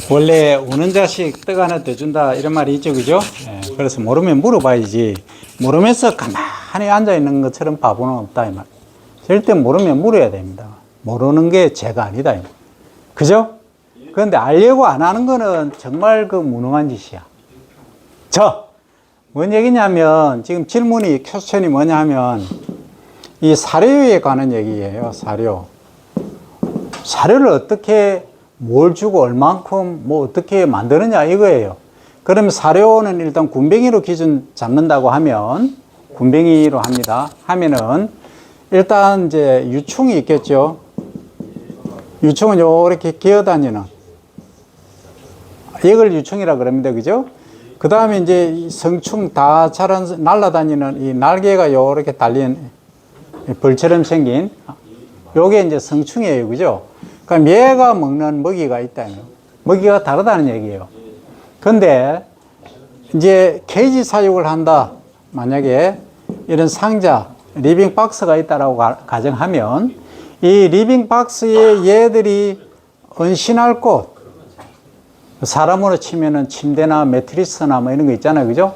원래 우는 자식 떡 하나 더 준다 이런 말이 있죠, 그죠? 예, 그래서 모르면 물어봐야지. 모르면서 가만히 앉아 있는 것처럼 바보는 없다 이 말. 절대 모르면 물어야 됩니다. 모르는 게 죄가 아니다 이 말. 그죠? 그런데 알려고 안 하는 거는 정말 그 무능한 짓이야. 뭔 얘기냐면 지금 질문이 퀘스천이 뭐냐 하면 이 사료에 관한 얘기예요. 사료를 어떻게 뭘 주고 얼만큼 뭐 어떻게 만드느냐 이거예요. 그러면 사료는 일단 군뱅이로 기준 잡는다고 하면 군뱅이로 합니다. 하면은 일단 이제 유충이 있겠죠. 유충은 요렇게 기어다니는 이걸 유충이라 그럽니다. 그죠? 그 다음에 이제 성충 다 자란 날아다니는 이 날개가 요렇게 달린 벌처럼 생긴 요게 이제 성충이에요. 그죠? 그럼 얘가 먹는 먹이가 있다면 먹이가 다르다는 얘기예요. 근데 이제 케이지 사육을 한다. 만약에 이런 상자, 리빙 박스가 있다라고 가정하면 이 리빙 박스에 얘들이 은신할 곳, 사람으로 치면은 침대나 매트리스나 뭐 이런 거 있잖아요. 그죠?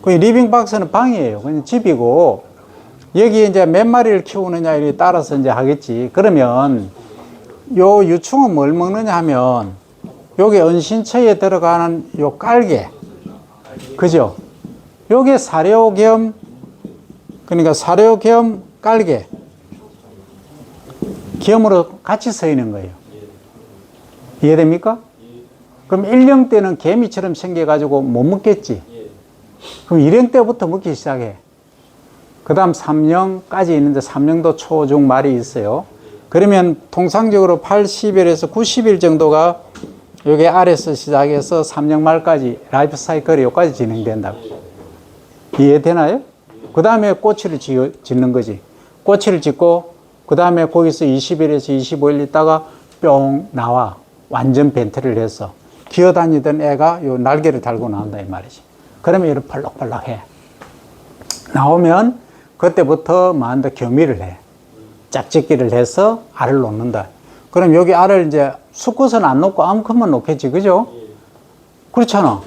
그 리빙 박스는 방이에요. 그냥 집이고 여기 이제 몇 마리를 키우느냐에 따라서 이제 하겠지. 그러면 요 유충은 뭘 먹느냐 하면 요게 은신처에 들어가는 요 깔개, 그죠? 요게 사료 겸, 그러니까 사료 겸 깔개 겸으로 같이 서 있는 거예요. 이해됩니까? 그럼 1령 때는 개미처럼 생겨가지고 못 먹겠지. 그럼 1령 때부터 먹기 시작해. 그 다음 3령까지 있는데 3령도 초, 중, 말이 있어요. 그러면 통상적으로 80일에서 90일 정도가 여기 아래서 시작해서 3년 말까지 라이프 사이클이 여기까지 진행된다고. 이해되나요? 그 다음에 꼬치를 짓는 거지. 꼬치를 짓고 그 다음에 거기서 20일에서 25일 있다가 뿅 나와. 완전 벤트를 해서 기어다니던 애가 요 날개를 달고 나온다 이 말이지. 그러면 이렇게 벌럭벌럭해. 나오면 그때부터 만다 교미를 해. 짝짓기를 해서 알을 놓는다. 그럼 여기 알을 이제 수컷은 안 놓고 암컷만 놓겠지, 그죠? 그렇잖아.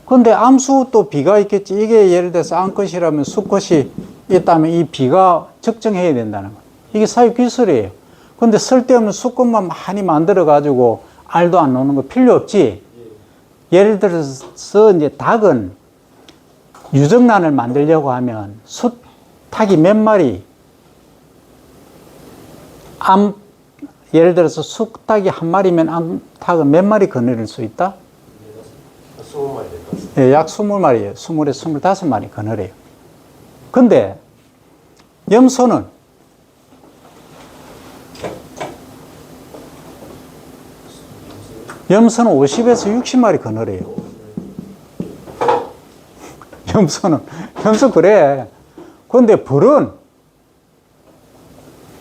근데 암수 또 비가 있겠지. 이게 예를 들어서 암컷이라면 수컷이 있다면 이 비가 적정해야 된다는 거야. 이게 사육 기술이에요. 근데 쓸데없는 수컷만 많이 만들어 가지고 알도 안 놓는 거 필요 없지. 예를 들어서 이제 닭은 유정란을 만들려고 하면 수탉이 몇 마리, 예를 들어서 수탉이 한 마리면 암탉은 몇 마리 거느릴 수 있다? 20마리 될 것 같습니다. 네, 약 20마리예요. 20에서 25마리 거느려요. 근데 염소는 염소는 50에서 60마리 거느려요. 염소 그래. 근데 벌은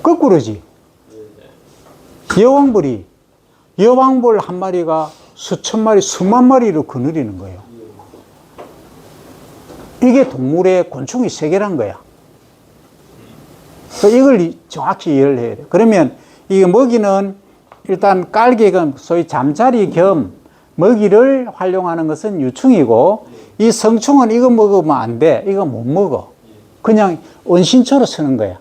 거꾸로지. 여왕벌 한 마리가 수천 마리, 수만 마리로 거느리는 거예요. 이게 동물의 곤충의 세계란 거야. 이걸 정확히 이해를 해야 돼. 그러면 이게 먹이는 일단 깔개가 소위 잠자리 겸 먹이를 활용하는 것은 유충이고 이 성충은 이거 먹으면 안 돼. 이거 못 먹어. 그냥 은신처로 쓰는 거야.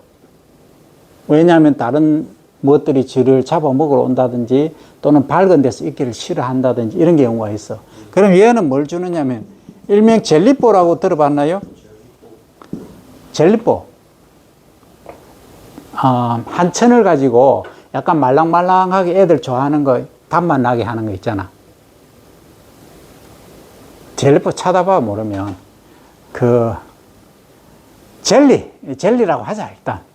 왜냐하면 다른 무엇들이 쥐를 잡아먹으러 온다든지 또는 밝은 데서 있기를 싫어한다든지 이런 경우가 있어. 그럼 얘는 뭘 주느냐면 일명 젤리뽀라고 들어봤나요? 젤리뽀. 한천을 가지고 약간 말랑말랑하게 애들 좋아하는 거 단맛 나게 하는 거 있잖아. 젤리뽀 찾아봐 모르면 그 젤리라고 하자 일단.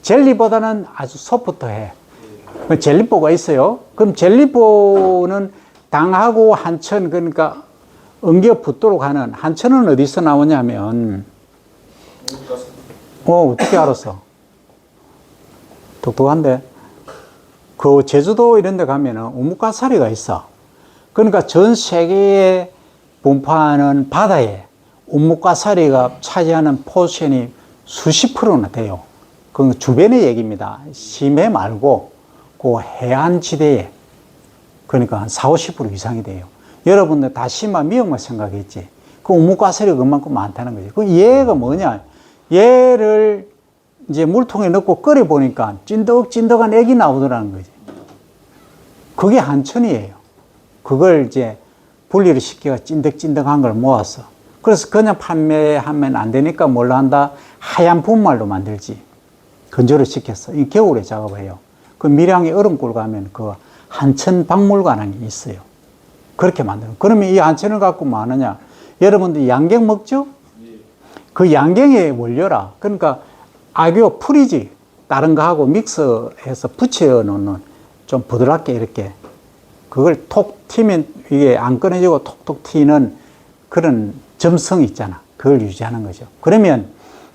젤리보다는 아주 소프트해. 젤리뽀가 있어요. 그럼 젤리뽀는 당하고 한천, 그러니까 엉겨 붙도록 하는, 한천은 어디서 나오냐면, 어떻게 알았어? 똑똑한데? 그 제주도 이런 데 가면은 우뭇가사리가 있어. 그러니까 전 세계에 분포하는 바다에 우뭇가사리가 차지하는 포션이 수십 프로나 돼요. 그 주변의 얘기입니다. 심해 말고 그 해안지대에 그러니까 한 40, 50% 이상이 돼요. 여러분들 다 심한 미역만 생각했지. 그 우뭇가스리가 그만큼 많다는 거지. 그 얘가 뭐냐? 얘를 이제 물통에 넣고 끓여보니까 찐득찐득한 액이 나오더라는 거지. 그게 한천이에요. 그걸 이제 분리를 시켜가 찐득찐득한 걸 모았어. 그래서 그냥 판매하면 안 되니까 뭘로 한다? 하얀 분말로 만들지. 건조를 시켰어. 이 겨울에 작업해요. 그 밀양의 얼음굴 가면 그 한천 박물관이 있어요. 그렇게 만드는. 그러면 이 한천을 갖고 뭐 하느냐? 여러분들 양갱 먹죠? 그 양갱의 원료라. 그러니까 악교 풀이지. 다른 거하고 믹서해서 붙여 놓는 좀 부드럽게 이렇게 그걸 톡 튀면 이게 안 끊어지고 톡톡 튀는 그런 점성이 있잖아. 그걸 유지하는 거죠. 그러면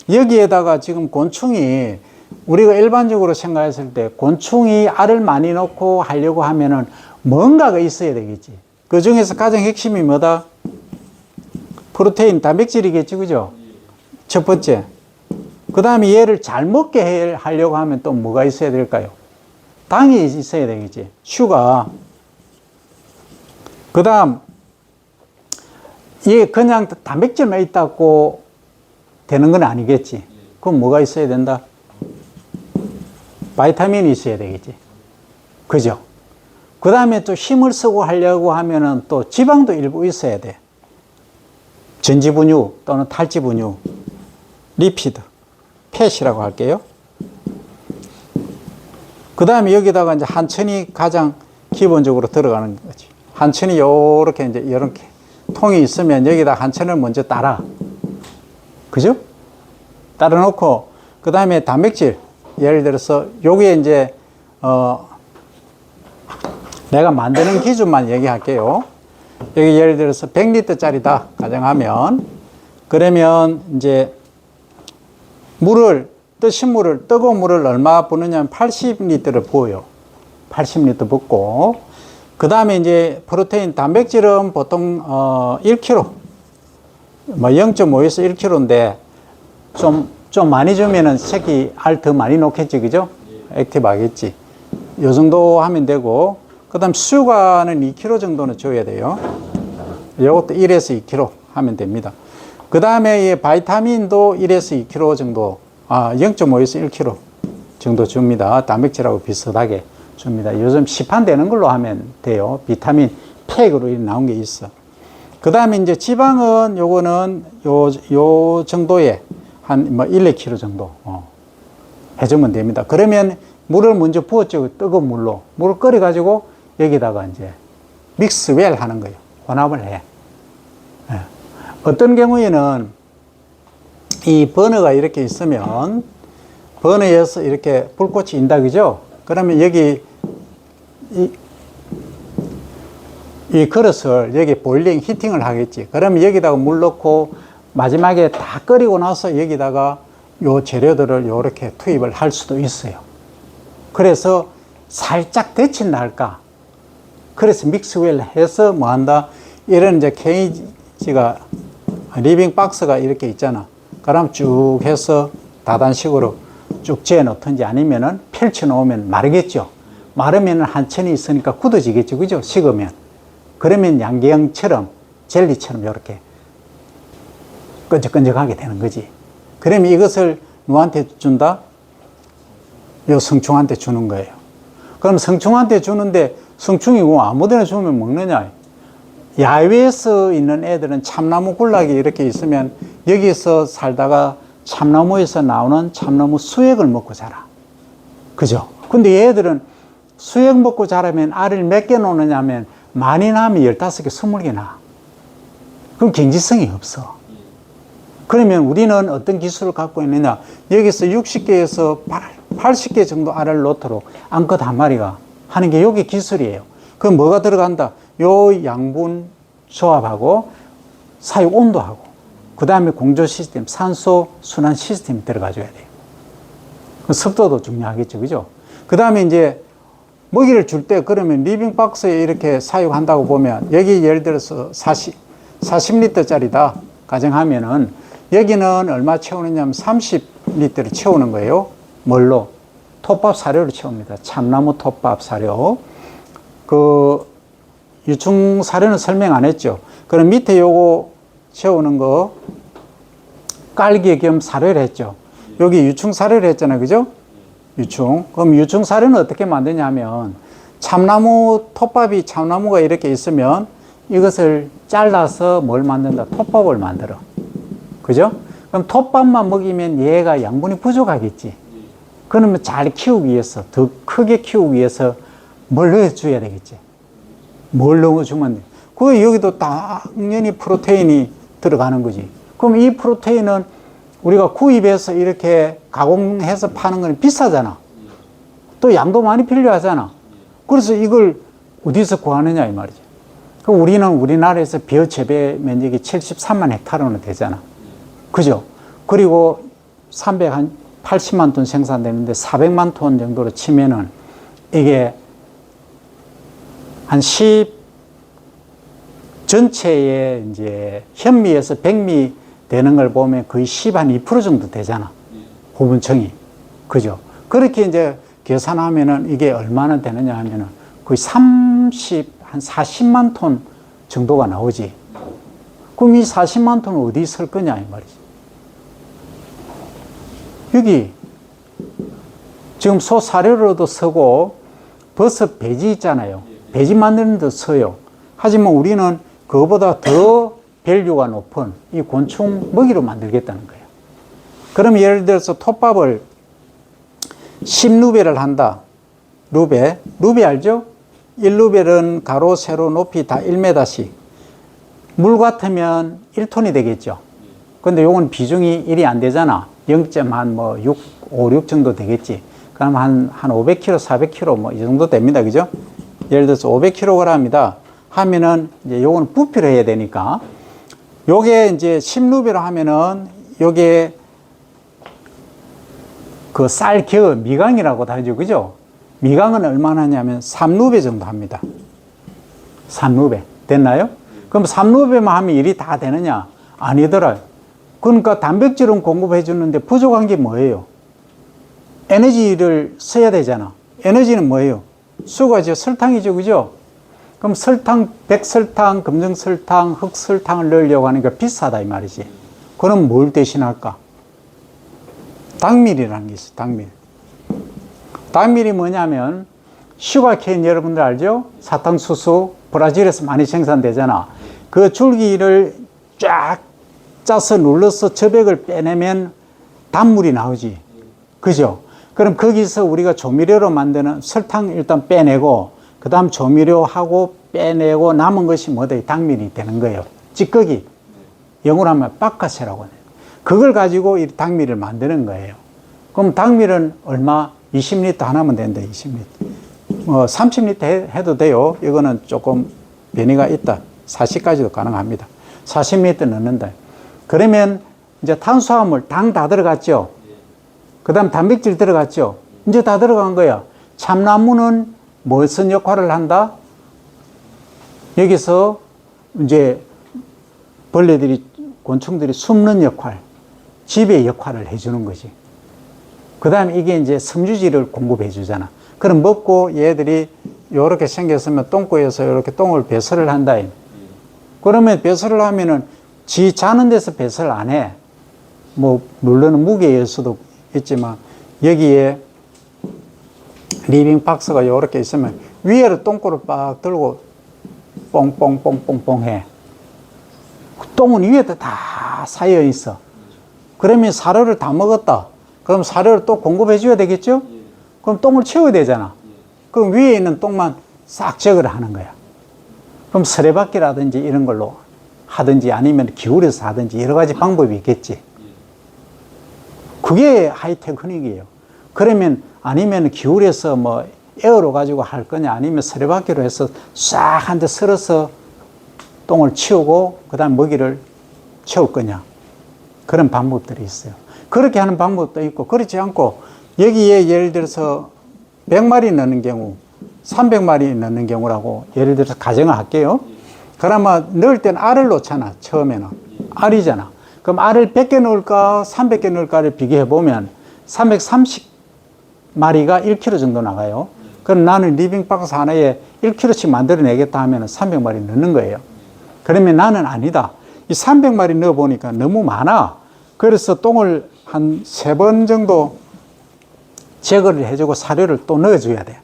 여기에다가 지금 곤충이 우리가 일반적으로 생각했을 때 곤충이 알을 많이 넣고 하려고 하면은 뭔가가 있어야 되겠지. 그 중에서 가장 핵심이 뭐다? 프로테인, 단백질이겠지, 그죠? 첫 번째. 그 다음에 얘를 잘 먹게 하려고 하면 또 뭐가 있어야 될까요? 당이 있어야 되겠지. 슈가. 그 다음, 얘 그냥 단백질만 있다고 되는 건 아니겠지. 그럼 뭐가 있어야 된다? 바이타민이 있어야 되겠지. 그죠? 그 다음에 또 힘을 쓰고 하려고 하면은 또 지방도 일부 있어야 돼. 전지분유 또는 탈지분유, 리피드, 팻이라고 할게요. 그 다음에 여기다가 이제 한천이 가장 기본적으로 들어가는 거지. 한천이 요렇게 이제 이렇게 통이 있으면 여기다 한천을 먼저 따라. 그죠? 따라 놓고, 그 다음에 단백질. 예를 들어서, 요게 이제, 내가 만드는 기준만 얘기할게요. 여기 예를 들어서 100리터짜리다. 가정하면. 그러면 이제, 뜨신 물을, 뜨거운 물을 얼마 부느냐면 80리터를 부어요. 80리터 붓고. 그 다음에 이제 프로테인, 단백질은 보통, 1kg. 뭐 0.5에서 1kg인데, 좀 많이 주면은 새끼 알 더 많이 놓겠지, 그죠? 액티브 하겠지. 요 정도 하면 되고, 그 다음 수가는 2kg 정도는 줘야 돼요. 요것도 1에서 2kg 하면 됩니다. 그 다음에 이 바이타민도 1에서 2kg 정도, 0.5에서 1kg 정도 줍니다. 단백질하고 비슷하게 줍니다. 요즘 시판되는 걸로 하면 돼요. 비타민 팩으로 나온 게 있어. 그 다음에 이제 지방은 요거는 요 정도의 한 뭐 1, 2kg 정도 해주면 됩니다. 그러면 물을 먼저 부었죠. 뜨거운 물로. 물을 끓여가지고 여기다가 이제 믹스 웰 하는 거예요. 혼합을 해. 예. 어떤 경우에는 이 버너가 이렇게 있으면 버너에서 이렇게 불꽃이 인다, 그죠? 그러면 여기 이 그릇을 여기 보일링 히팅을 하겠지. 그러면 여기다가 물 넣고 마지막에 다 끓이고 나서 여기다가 요 재료들을 요렇게 투입을 할 수도 있어요. 그래서 살짝 데친다 할까? 그래서 믹스웰 해서 뭐 한다? 이런 이제 케이지가, 리빙 박스가 이렇게 있잖아. 그럼 쭉 해서 다단식으로 쭉 재어 놓든지 아니면은 펼쳐 놓으면 마르겠죠. 마르면 한천이 있으니까 굳어지겠죠. 그죠? 식으면. 그러면 양갱처럼, 젤리처럼 이렇게 끈적끈적하게 되는 거지. 그러면 이것을 누구한테 준다? 요 성충한테 주는 거예요. 그럼 성충한테 주는데 성충이 뭐 아무데나 주면 먹느냐? 야외에서 있는 애들은 참나무 군락이 이렇게 있으면 여기서 살다가 참나무에서 나오는 참나무 수액을 먹고 자라. 그죠? 근데 얘들은 수액 먹고 자라면 알을 몇 개 놓느냐 하면 많이 나면 15개, 20개 나. 그럼 경지성이 없어. 그러면 우리는 어떤 기술을 갖고 있느냐? 여기서 60개에서 80개 정도 알을 놓도록 암컷 한 마리가 하는 게 여기 기술이에요. 그럼 뭐가 들어간다? 요 양분 조합하고 사육 온도하고 그 다음에 공조 시스템, 산소 순환 시스템이 들어가줘야 돼요. 그 습도도 중요하겠죠, 그죠? 그 다음에 이제 먹이를 줄 때 그러면 리빙 박스에 이렇게 사육한다고 보면 여기 예를 들어서 40리터짜리다 가정하면은 여기는 얼마 채우느냐 하면 30리터를 채우는 거예요. 뭘로? 톱밥 사료를 채웁니다. 참나무 톱밥 사료. 유충 사료는 설명 안 했죠. 그럼 밑에 요거 채우는 거 깔기 겸 사료를 했죠. 여기 유충 사료를 했잖아요. 그죠? 유충. 그럼 유충 사료는 어떻게 만드냐면 참나무, 톱밥이 참나무가 이렇게 있으면 이것을 잘라서 뭘 만든다? 톱밥을 만들어. 그죠? 그럼 톱밥만 먹이면 얘가 양분이 부족하겠지. 그러면 잘 키우기 위해서, 더 크게 키우기 위해서 뭘 넣어줘야 되겠지. 뭘 넣어주면 돼. 그 여기도 당연히 프로테인이 들어가는 거지. 그럼 이 프로테인은 우리가 구입해서 이렇게 가공해서 파는 건 비싸잖아. 또 양도 많이 필요하잖아. 그래서 이걸 어디서 구하느냐 이 말이지. 그럼 우리는 우리나라에서 벼 재배 면적이 73만 헥타르는 되잖아. 그죠? 그리고 380만 톤 생산되는데 400만 톤 정도로 치면은 이게 한 10전체의 이제 현미에서 백미 되는 걸 보면 거의 10한 2% 정도 되잖아. 호분청이. 그죠? 그렇게 이제 계산하면은 이게 얼마나 되느냐 하면은 거의 한 40만 톤 정도가 나오지. 그럼 이 40만 톤은 어디 쓸 거냐, 이 말이지. 여기 지금 소 사료로도 쓰고 버섯 배지 있잖아요. 배지 만드는 데 써요. 하지만 우리는 그거보다 더 밸류가 높은 이 곤충 먹이로 만들겠다는 거예요. 그럼 예를 들어서 톱밥을 10루베를 한다. 루베. 루베 알죠? 1루벨은 가로, 세로, 높이 다 1m씩. 물 같으면 1톤이 되겠죠. 근데 요건 비중이 1이 안 되잖아. 0.6, 5, 6 정도 되겠지. 그럼 한 500kg, 400kg 뭐 이 정도 됩니다. 그죠? 예를 들어서 500kg이다 하면은 이제 요거는 부피를 해야 되니까 요게 이제 10루벨로 하면은 요게 그 쌀겨, 미강이라고 다르죠. 그죠? 미강은 얼마나 하냐면 3루베 정도 합니다. 3루베. 됐나요? 그럼 3루베만 하면 일이 다 되느냐? 아니더라. 그러니까 단백질은 공급해 주는데 부족한 게 뭐예요? 에너지를 써야 되잖아. 에너지는 뭐예요? 수가죠. 설탕이죠. 그죠? 그럼 설탕, 백설탕, 금정설탕, 흑설탕을 넣으려고 하니까 비싸다 이 말이지. 그럼 뭘 대신할까? 당밀이라는 게 있어요. 당밀. 당밀이 뭐냐면 슈가케인 여러분들 알죠? 사탕수수 브라질에서 많이 생산되잖아. 그 줄기를 쫙 짜서 눌러서 저백을 빼내면 단물이 나오지. 그죠? 그럼 거기서 우리가 조미료로 만드는 설탕 일단 빼내고 그 다음 조미료하고 빼내고 남은 것이 뭐다? 당밀이 되는 거예요. 찌꺼기. 영어로 하면 바카세라고 해요. 그걸 가지고 이 당밀을 만드는 거예요. 그럼 당밀은 얼마? 20리터 하나면 된다. 20리터. 30리터 해도 돼요. 이거는 조금 변이가 있다. 40까지도 가능합니다. 40리터 넣는다. 그러면 이제 탄수화물, 당 다 들어갔죠. 그 다음 단백질 들어갔죠. 이제 다 들어간 거야. 참나무는 무슨 역할을 한다? 여기서 이제 벌레들이, 곤충들이 숨는 역할, 지배 역할을 해주는 거지. 그 다음에 이게 이제 섬유질을 공급해 주잖아. 그럼 먹고 얘들이 요렇게 생겼으면 똥꼬에서 이렇게 똥을 배설을 한다. 그러면 배설을 하면은 지 자는 데서 배설 안 해. 뭐, 물론 무게일 수도 있지만 여기에 리빙 박스가 요렇게 있으면 위에로 똥꼬를 빡 들고 뽕뽕뽕뽕뽕 해. 똥은 위에다 다 쌓여 있어. 그러면 사료를 다 먹었다. 그럼 사료를 또 공급해 줘야 되겠죠? 그럼 똥을 채워야 되잖아. 그럼 위에 있는 똥만 싹 제거를 하는 거야. 그럼 서래바퀴라든지 이런 걸로 하든지 아니면 기울여서 하든지 여러 가지 방법이 있겠지. 그게 하이테크닉이에요. 그러면 아니면 기울여서 뭐 에어로 가지고 할 거냐 아니면 서래바퀴로 해서 싹 한 대 쓸어서 똥을 치우고 그 다음 먹이를 채울 거냐. 그런 방법들이 있어요. 그렇게 하는 방법도 있고 그렇지 않고 여기에 예를 들어서 100마리 넣는 경우 300마리 넣는 경우라고 예를 들어서 가정을 할게요. 그러면 넣을 때는 알을 놓잖아. 처음에는 알이잖아. 그럼 알을 100개 넣을까 300개 넣을까를 비교해 보면 330마리가 1kg 정도 나가요. 그럼 나는 리빙박스 하나에 1kg씩 만들어내겠다 하면 300마리 넣는 거예요. 그러면 나는 아니다. 이 300마리 넣어보니까 너무 많아. 그래서 똥을 한 3번 정도 제거를 해주고 사료를 또 넣어줘야 돼.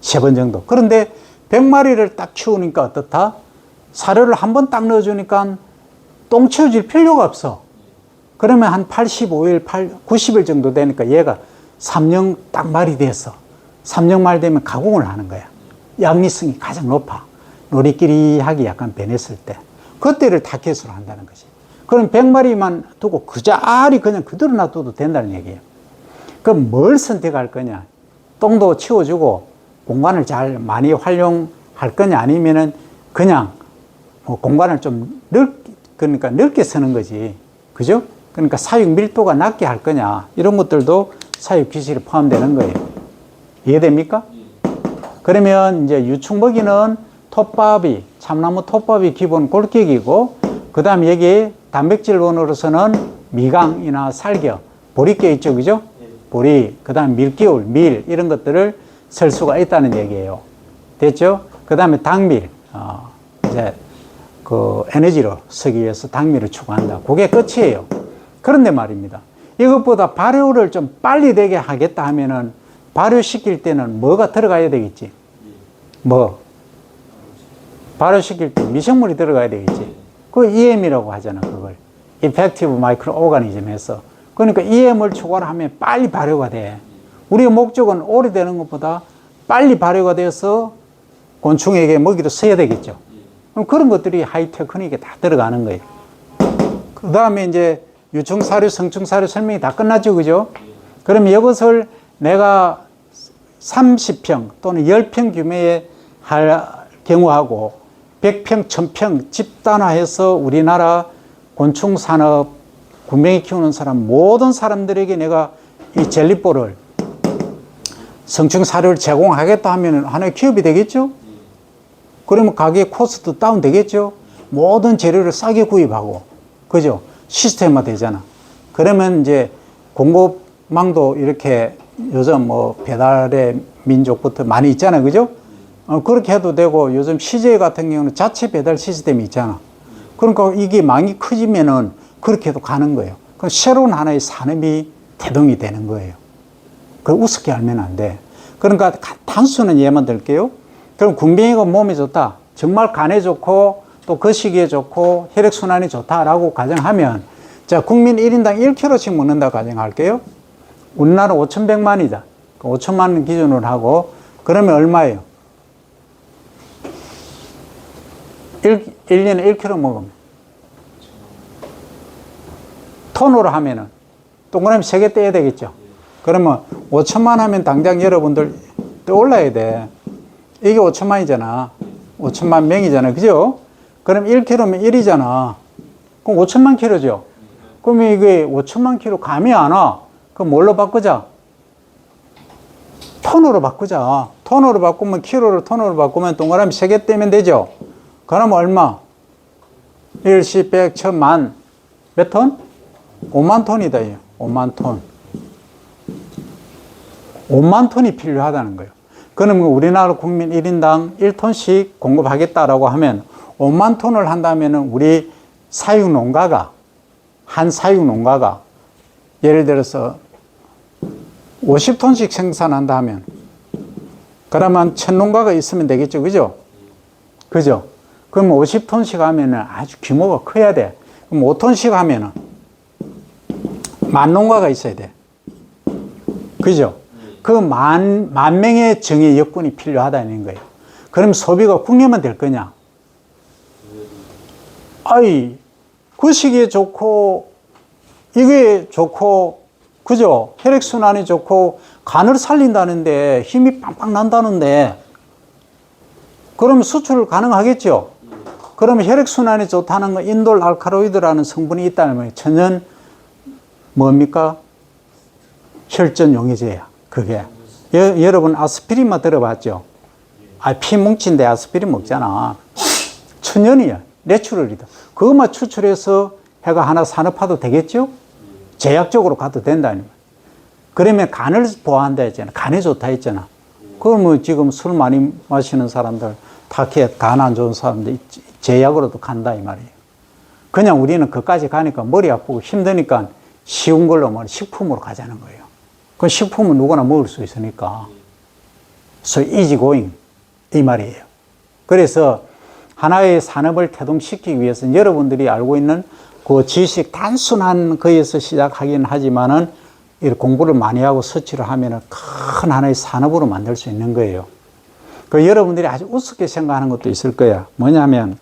3번 정도. 그런데 100마리를 딱 키우니까 어떻다? 사료를 한 번 딱 넣어주니까 똥 치워질 필요가 없어. 그러면 한 85일, 90일 정도 되니까 얘가 3년 딱 말이 됐어. 3년 말 되면 가공을 하는 거야. 양리성이 가장 높아. 노리끼리하게 약간 변했을 때. 그때를 타켓으로 한다는 거지. 그럼 100마리만 두고 그 자리 그냥 그대로 놔둬도 된다는 얘기예요. 그럼 뭘 선택할 거냐? 똥도 치워주고 공간을 잘 많이 활용할 거냐? 아니면은 그냥 뭐 공간을 좀 그러니까 넓게 쓰는 거지. 그죠? 그러니까 사육 밀도가 낮게 할 거냐? 이런 것들도 사육 기술이 포함되는 거예요. 이해됩니까? 그러면 이제 유충먹이는 톱밥이, 참나무 톱밥이 기본 골격이고, 그 다음에 여기에 단백질원으로서는 미강이나 살겨, 보리 껴 있죠, 그죠? 보리, 그 다음 밀기울, 밀, 이런 것들을 쓸 수가 있다는 얘기예요. 됐죠? 그 다음에 당밀, 이제 그 에너지로 쓰기 위해서 당밀을 추구한다. 그게 끝이에요. 그런데 말입니다. 이것보다 발효를 좀 빨리 되게 하겠다 하면은 발효시킬 때는 뭐가 들어가야 되겠지? 뭐? 발효시킬 때 미생물이 들어가야 되겠지. 그 EM이라고 하잖아, 그걸. Effective Microorganism에서. 그러니까 EM을 추가를 하면 빨리 발효가 돼. 우리의 목적은 오래되는 것보다 빨리 발효가 돼서 곤충에게 먹이로 써야 되겠죠. 그럼 그런 것들이 하이테크닉에 다 들어가는 거예요. 그 다음에 이제 유충사료, 성충사료 설명이 다 끝났죠, 그죠? 그럼 이것을 내가 30평 또는 10평 규모의 할 경우하고 100평, 1000평 집단화해서 우리나라 곤충산업, 군뱅이 키우는 사람, 모든 사람들에게 내가 이 젤리볼을 성충사료를 제공하겠다 하면 하나의 기업이 되겠죠? 그러면 가게 코스트 다운 되겠죠? 모든 재료를 싸게 구입하고, 그죠? 시스템화 되잖아. 그러면 이제 공급망도 이렇게 요즘 뭐 배달의 민족부터 많이 있잖아요. 그죠? 그렇게 해도 되고, 요즘 CJ 같은 경우는 자체 배달 시스템이 있잖아. 그러니까 이게 망이 커지면은 그렇게 해도 가는 거예요. 그럼 새로운 하나의 산업이 태동이 되는 거예요. 그걸 우습게 알면 안 돼. 그러니까 단순한 예만 들게요. 그럼 군뱅이가 몸에 좋다. 정말 간에 좋고 또 거시기에 좋고 혈액순환이 좋다라고 가정하면, 자, 국민 1인당 1kg씩 먹는다 가정할게요. 우리나라 5,100만이다. 5천만 기준으로 하고, 그러면 얼마예요? 1년에 1kg 먹으면. 톤으로 하면은, 동그라미 3개 떼야 되겠죠? 그러면 5천만 하면 당장 여러분들 떠올라야 돼. 이게 5천만이잖아. 5천만 명이잖아. 그죠? 그럼 1kg면 1이잖아. 그럼 5천만 킬로죠? 그러면 이게 5천만 킬로 감이 안 와. 그럼 뭘로 바꾸자? 톤으로 바꾸자. 톤으로 바꾸면, 킬로를 톤으로 바꾸면 동그라미 3개 떼면 되죠? 그러면 얼마? 1, 10, 100, 1000만. 몇 톤? 5만 톤이다. 5만 톤. 5만 톤이 필요하다는 거예요. 그러면 우리나라 국민 1인당 1톤씩 공급하겠다라고 하면 5만 톤을 한다면 우리 사육농가가, 한 사육농가가 예를 들어서 50톤씩 생산한다 하면, 그러면 1000농가가 있으면 되겠죠. 그죠? 그죠? 그럼 50톤씩 하면 아주 규모가 커야 돼. 그럼 5톤씩 하면 10,000농가가 있어야 돼. 그죠? 그 만 명의 정의 여건이 필요하다는 거예요. 그럼 소비가 국내만 될 거냐? 아이, 그 시기에 좋고, 이게 좋고, 그죠? 혈액순환이 좋고, 간을 살린다는데, 힘이 빵빵 난다는데, 그러면 수출 가능하겠죠? 그러면 혈액순환이 좋다는 건 인돌 알카로이드라는 성분이 있다는 거예요. 천연, 뭡니까? 혈전 용해제야. 그게. 여러분 아스피린만 들어봤죠? 피 뭉친데 아스피린 먹잖아. 천연이야. 내추럴이다. 그것만 추출해서 해가 하나 산업화도 되겠죠? 제약적으로 가도 된다는 거예요. 그러면 간을 보호한다 했잖아. 간에 좋다 했잖아. 그러면 지금 술 많이 마시는 사람들, 간 안 좋은 사람들 제약으로도 간다 이 말이에요. 그냥 우리는 그까지 가니까 머리 아프고 힘드니까 쉬운 걸로 뭐 식품으로 가자는 거예요. 그 식품은 누구나 먹을 수 있으니까. So easy going 이 말이에요. 그래서 하나의 산업을 태동시키기 위해서는 여러분들이 알고 있는 그 지식 단순한 거에서 시작하긴 하지만은 이렇게 공부를 많이 하고 서치를 하면은 큰 하나의 산업으로 만들 수 있는 거예요. 그 여러분들이 아주 우습게 생각하는 것도 있을 거야. 뭐냐면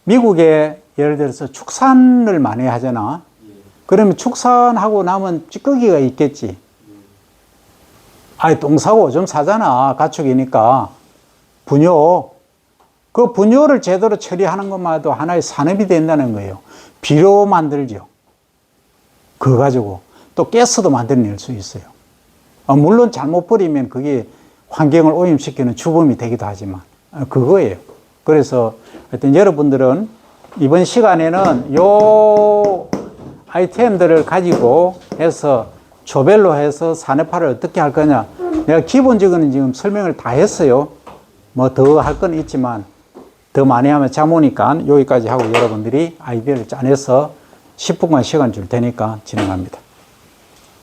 미국에 예를 들어서 축산을 많이 하잖아. 그러면 축산하고 나면 찌꺼기가 있겠지. 아니 똥 사고 오줌 사잖아. 가축이니까. 분뇨. 그 분뇨를 제대로 처리하는 것만 해도 하나의 산업이 된다는 거예요. 비료 만들죠. 그거 가지고 또 가스도 만들어낼 수 있어요. 물론 잘못 버리면 그게 환경을 오염시키는 주범이 되기도 하지만 그거예요. 그래서 하여튼 여러분들은 이번 시간에는 요 아이템들을 가지고 해서 조별로 해서 산업화를 어떻게 할 거냐. 내가 기본적으로 지금 설명을 다 했어요. 뭐 더 할 건 있지만 더 많이 하면 잠오니까 여기까지 하고 여러분들이 아이디어를 짜내서 10분간 시간 줄 테니까 진행합니다.